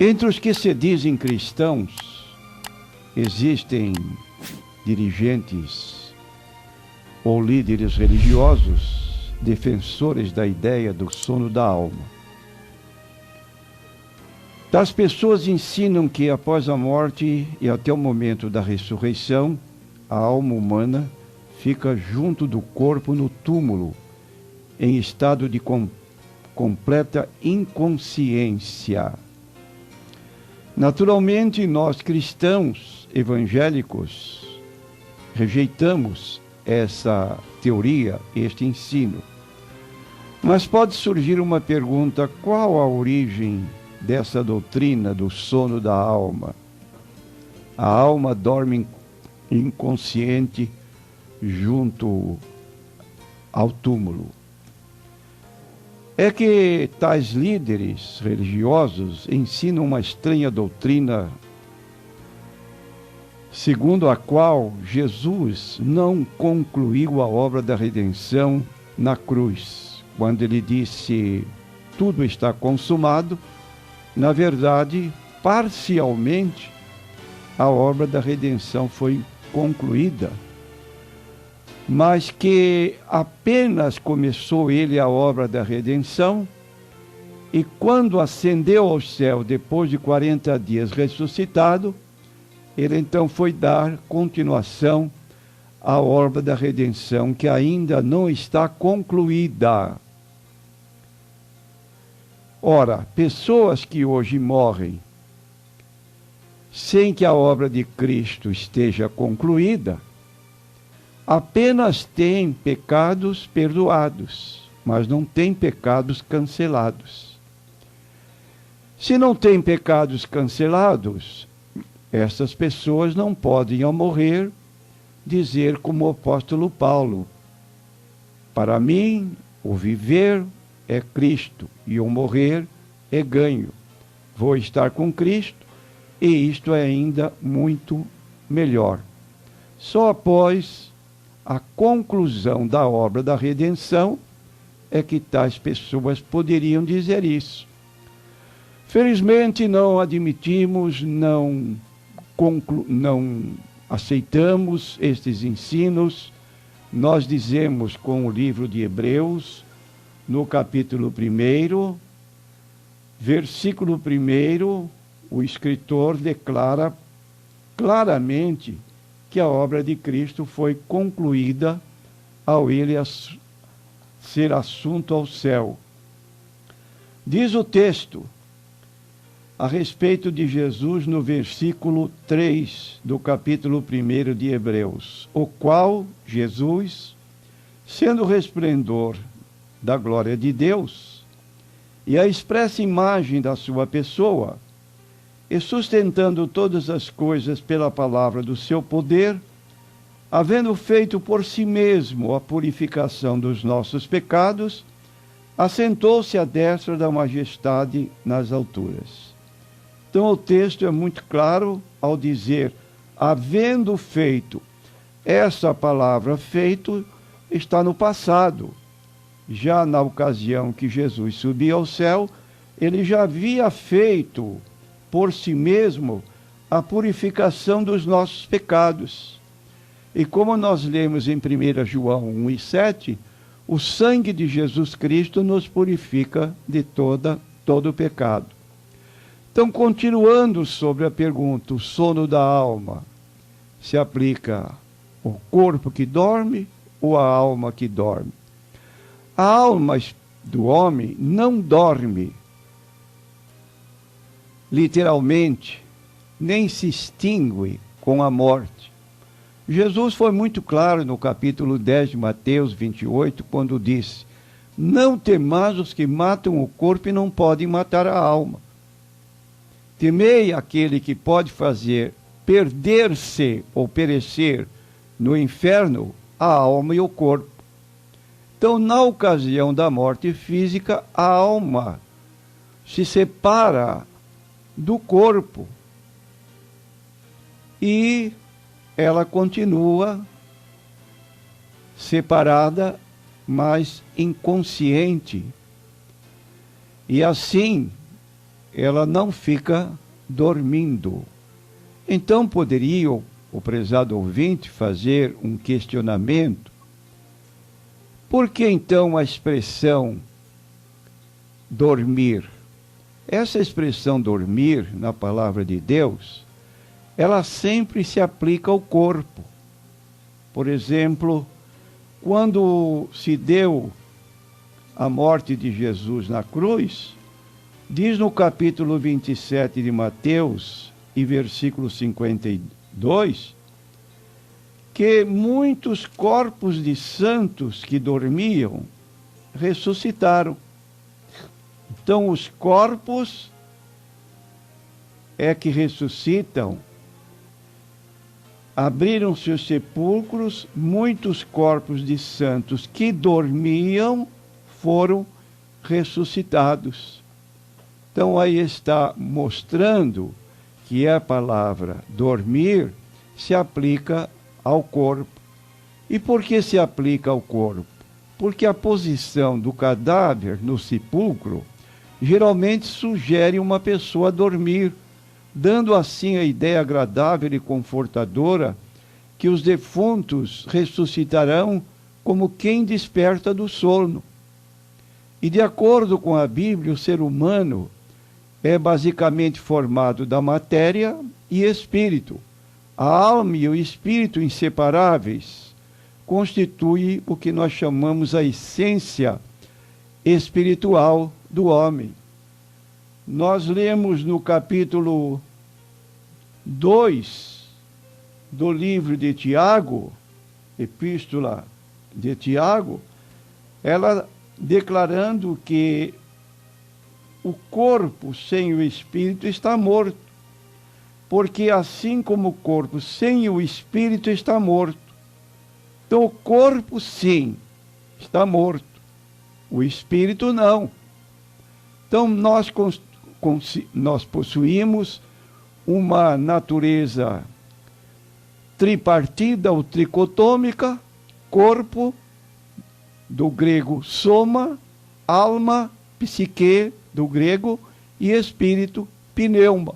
Entre os que se dizem cristãos, existem dirigentes ou líderes religiosos defensores da ideia do sono da alma. Tais pessoas ensinam que após a morte e até o momento da ressurreição, a alma humana fica junto do corpo no túmulo, em estado de completa inconsciência. Naturalmente, nós cristãos evangélicos rejeitamos essa teoria, este ensino. Mas pode surgir uma pergunta: qual a origem dessa doutrina do sono da alma? A alma dorme inconsciente junto ao túmulo. É que tais líderes religiosos ensinam uma estranha doutrina segundo a qual Jesus não concluiu a obra da redenção na cruz. Quando ele disse, tudo está consumado, na verdade, parcialmente, a obra da redenção foi concluída, mas que apenas começou ele a obra da redenção, e quando ascendeu ao céu, depois de 40 dias ressuscitado, ele então foi dar continuação à obra da redenção, que ainda não está concluída. Ora, pessoas que hoje morrem sem que a obra de Cristo esteja concluída, apenas têm pecados perdoados, mas não têm pecados cancelados. Se não têm pecados cancelados, essas pessoas não podem, ao morrer, dizer como o apóstolo Paulo: para mim, o viver é Cristo e o morrer é ganho. Vou estar com Cristo e isto é ainda muito melhor. Só após a conclusão da obra da redenção é que tais pessoas poderiam dizer isso. Felizmente não admitimos, não aceitamos estes ensinos. Nós dizemos com o livro de Hebreus, no capítulo 1, versículo 1, o escritor declara claramente que a obra de Cristo foi concluída ao ele ser assunto ao céu. Diz o texto a respeito de Jesus no versículo 3 do capítulo 1 de Hebreus, o qual Jesus, sendo o resplendor da glória de Deus e a expressa imagem da sua pessoa, e sustentando todas as coisas pela palavra do seu poder, havendo feito por si mesmo a purificação dos nossos pecados, assentou-se à destra da majestade nas alturas. Então o texto é muito claro ao dizer, havendo feito, essa palavra feito está no passado. Já na ocasião que Jesus subiu ao céu, ele já havia feito por si mesmo a purificação dos nossos pecados. E como nós lemos em 1 João 1:7, o sangue de Jesus Cristo nos purifica de todo o pecado. Então, continuando sobre a pergunta, o sono da alma se aplica ao corpo que dorme ou à alma que dorme? A alma do homem não dorme, literalmente, nem se extingue com a morte. Jesus foi muito claro no capítulo 10 de Mateus 28, quando disse, não temais os que matam o corpo e não podem matar a alma. Temei aquele que pode fazer perder-se ou perecer no inferno a alma e o corpo. Então, na ocasião da morte física, a alma se separa do corpo e ela continua separada, mas inconsciente. E assim, ela não fica dormindo. Então poderia o prezado ouvinte fazer um questionamento. Por que então a expressão dormir? Essa expressão dormir, na palavra de Deus, ela sempre se aplica ao corpo. Por exemplo, quando se deu a morte de Jesus na cruz, diz no capítulo 27 de Mateus, e versículo 52, que muitos corpos de santos que dormiam ressuscitaram. Então, os corpos é que ressuscitam. Abriram-se os sepulcros, muitos corpos de santos que dormiam foram ressuscitados. Então, aí está mostrando que a palavra dormir se aplica ao corpo. E por que se aplica ao corpo? Porque a posição do cadáver no sepulcro geralmente sugere uma pessoa a dormir, dando assim a ideia agradável e confortadora que os defuntos ressuscitarão como quem desperta do sono. E de acordo com a Bíblia, o ser humano é basicamente formado da matéria e espírito. A alma e o espírito inseparáveis constituem o que nós chamamos a essência espiritual do homem. Nós lemos no capítulo 2 do livro de Tiago, Epístola de Tiago, ela declarando que o corpo sem o espírito está morto, porque assim como o corpo sem o espírito está morto. Então o corpo sim está morto, o espírito não. Então nós possuímos uma natureza tripartida ou tricotômica, corpo, do grego soma, alma, psique, do grego, e espírito, pneuma.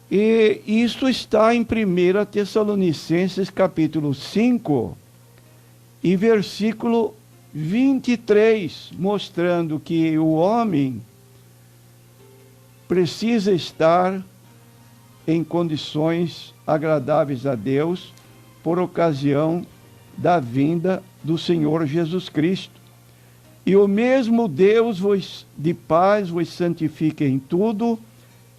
E isso está em 1 Tessalonicenses capítulo 5 e versículo 23, mostrando que o homem precisa estar em condições agradáveis a Deus por ocasião da vinda do Senhor Jesus Cristo. E o mesmo Deus de paz vos santifique em tudo,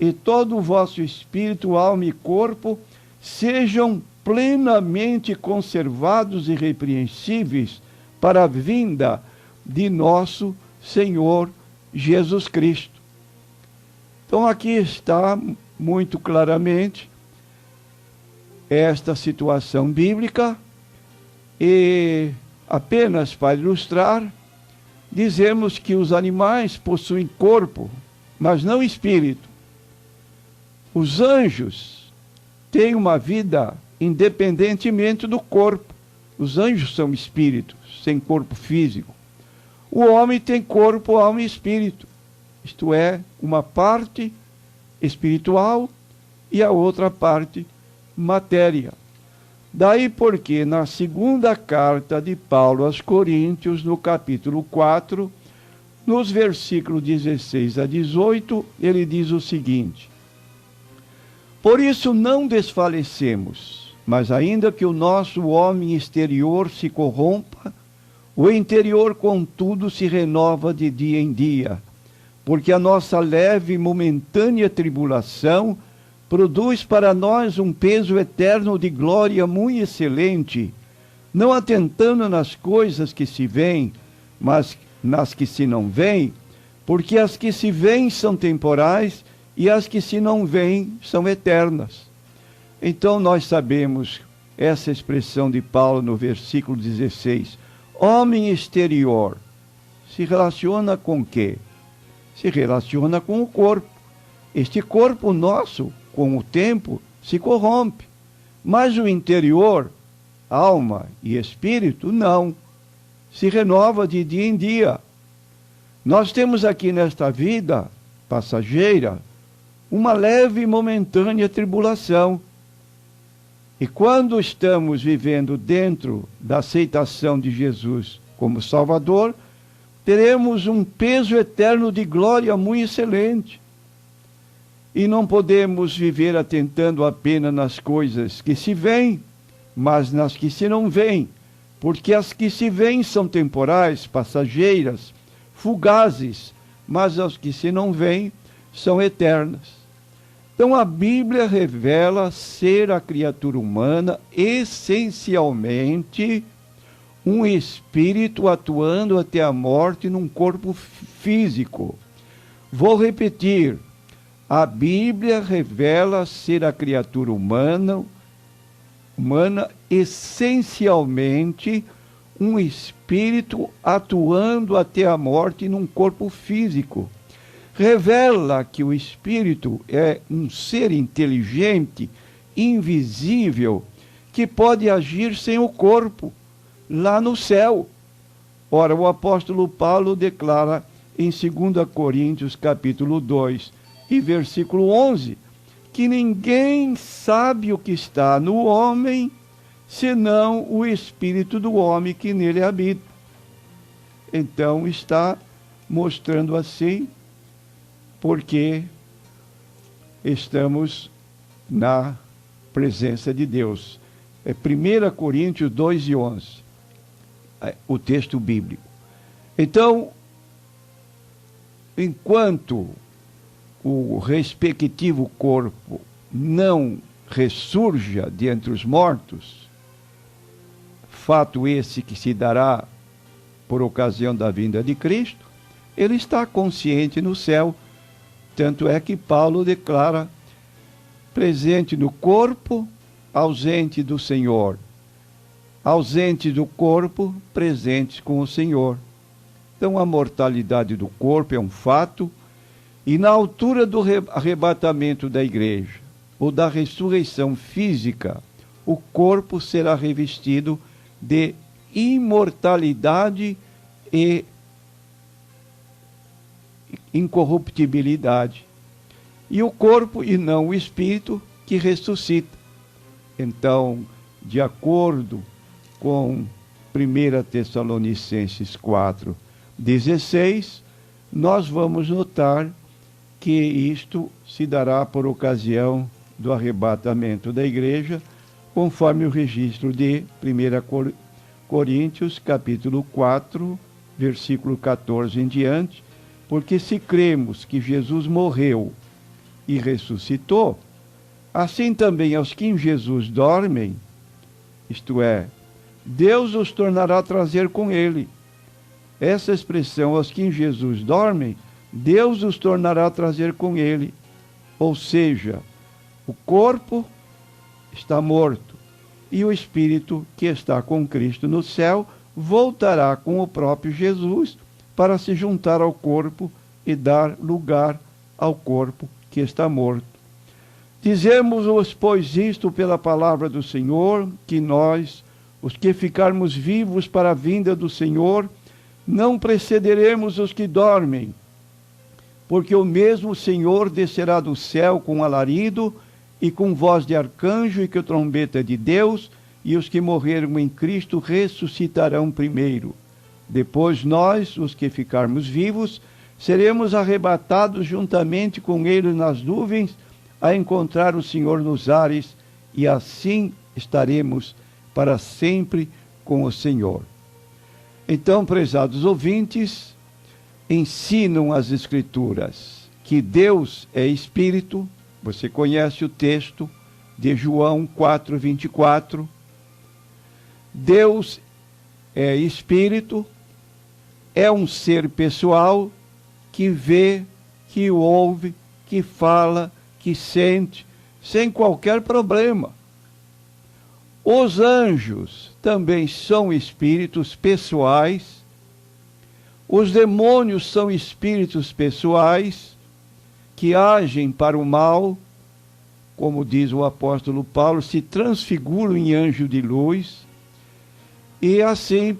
e todo o vosso espírito, alma e corpo sejam plenamente conservados e irrepreensíveis para a vinda de nosso Senhor Jesus Cristo. Então aqui está muito claramente esta situação bíblica, e apenas para ilustrar, dizemos que os animais possuem corpo, mas não espírito. Os anjos têm uma vida independentemente do corpo. Os anjos são espíritos, sem corpo físico. O homem tem corpo, alma e espírito. Isto é, uma parte espiritual e a outra parte matéria. Daí porque na segunda carta de Paulo aos Coríntios, no capítulo 4, nos versículos 16 a 18, ele diz o seguinte: por isso não desfalecemos, mas ainda que o nosso homem exterior se corrompa, o interior, contudo, se renova de dia em dia, porque a nossa leve e momentânea tribulação produz para nós um peso eterno de glória muito excelente, não atentando nas coisas que se veem, mas nas que se não veem, porque as que se veem são temporais e as que se não veem são eternas. Então nós sabemos essa expressão de Paulo no versículo 16, homem exterior, se relaciona com o quê? Se relaciona com o corpo. Este corpo nosso, com o tempo, se corrompe. Mas o interior, alma e espírito, não. Se renova de dia em dia. Nós temos aqui nesta vida passageira uma leve e momentânea tribulação. E quando estamos vivendo dentro da aceitação de Jesus como Salvador, teremos um peso eterno de glória muito excelente. E não podemos viver atentando apenas nas coisas que se veem, mas nas que se não veem, porque as que se veem são temporais, passageiras, fugazes, mas as que se não veem são eternas. Então a Bíblia revela ser a criatura humana essencialmente um espírito atuando até a morte num corpo físico. Vou repetir, a Bíblia revela ser a criatura humana essencialmente um espírito atuando até a morte num corpo físico. Revela que o espírito é um ser inteligente, invisível, que pode agir sem o corpo, lá no céu. Ora, o apóstolo Paulo declara em 2 Coríntios capítulo 2 e versículo 11, que ninguém sabe o que está no homem, senão o espírito do homem que nele habita. Então está mostrando assim, porque estamos na presença de Deus. É 1 Coríntios 2 e 11, o texto bíblico. Então, enquanto o respectivo corpo não ressurja de entre os mortos, fato esse que se dará por ocasião da vinda de Cristo, ele está consciente no céu. Tanto é que Paulo declara presente no corpo, ausente do Senhor. Ausente do corpo, presente com o Senhor. Então a mortalidade do corpo é um fato, e na altura do arrebatamento da igreja, ou da ressurreição física, o corpo será revestido de imortalidade e incorruptibilidade. E o corpo, e não o espírito, que ressuscita. Então, de acordo com 1 Tessalonicenses 4:16, nós vamos notar que isto se dará por ocasião do arrebatamento da igreja, conforme o registro de 1 Coríntios, capítulo 4, versículo 14 em diante, porque se cremos que Jesus morreu e ressuscitou, assim também aos que em Jesus dormem, isto é, Deus os tornará a trazer com ele. Essa expressão, aos que em Jesus dormem, Deus os tornará a trazer com ele. Ou seja, o corpo está morto e o espírito que está com Cristo no céu voltará com o próprio Jesus para se juntar ao corpo e dar lugar ao corpo que está morto. Dizemos-vos, pois, isto pela palavra do Senhor, que nós, os que ficarmos vivos para a vinda do Senhor, não precederemos os que dormem, porque o mesmo Senhor descerá do céu com alarido e com voz de arcanjo e com trombeta de Deus, e os que morreram em Cristo ressuscitarão primeiro. Depois nós, os que ficarmos vivos, seremos arrebatados juntamente com ele nas nuvens, a encontrar o Senhor nos ares, e assim estaremos para sempre com o Senhor. Então, prezados ouvintes, ensinam as Escrituras que Deus é Espírito. Você conhece o texto de João 4:24. Deus é Espírito, é um ser pessoal que vê, que ouve, que fala, que sente, sem qualquer problema. Os anjos também são espíritos pessoais. Os demônios são espíritos pessoais que agem para o mal, como diz o apóstolo Paulo, se transfiguram em anjo de luz. E assim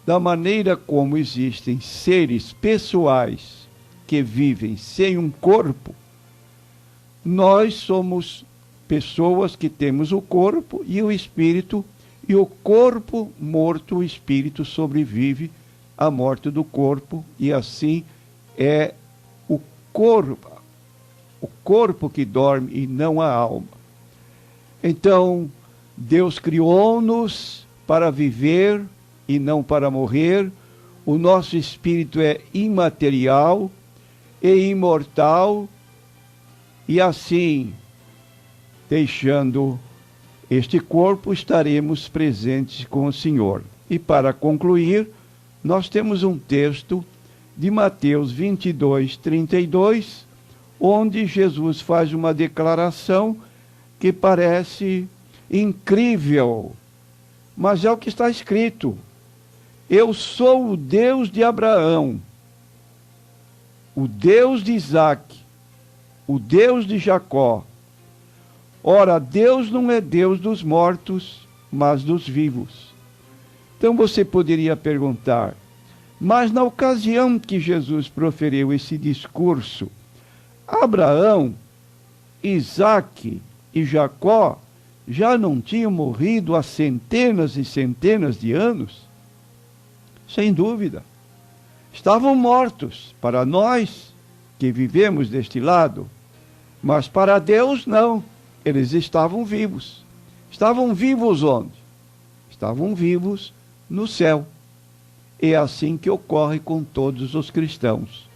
da maneira como existem seres pessoais que vivem sem um corpo, nós somos pessoas que temos o corpo e o espírito, e o corpo morto, o espírito sobrevive à morte do corpo, e assim é o corpo que dorme e não a alma. Então, Deus criou-nos para viver e não para morrer. O nosso espírito é imaterial e imortal, e assim, deixando este corpo, estaremos presentes com o Senhor. E para concluir, nós temos um texto de Mateus 22, 32, onde Jesus faz uma declaração que parece incrível, mas é o que está escrito: eu sou o Deus de Abraão, o Deus de Isaque, o Deus de Jacó. Ora, Deus não é Deus dos mortos, mas dos vivos. Então você poderia perguntar, mas na ocasião que Jesus proferiu esse discurso, Abraão, Isaque e Jacó já não tinham morrido há centenas e centenas de anos? Sem dúvida. Estavam mortos para nós que vivemos deste lado, mas para Deus não. Eles estavam vivos. Estavam vivos onde? Estavam vivos no céu. É assim que ocorre com todos os cristãos.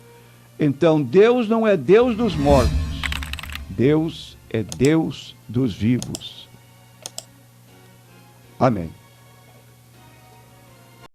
Então, Deus não é Deus dos mortos. Deus é Deus dos vivos. Amém.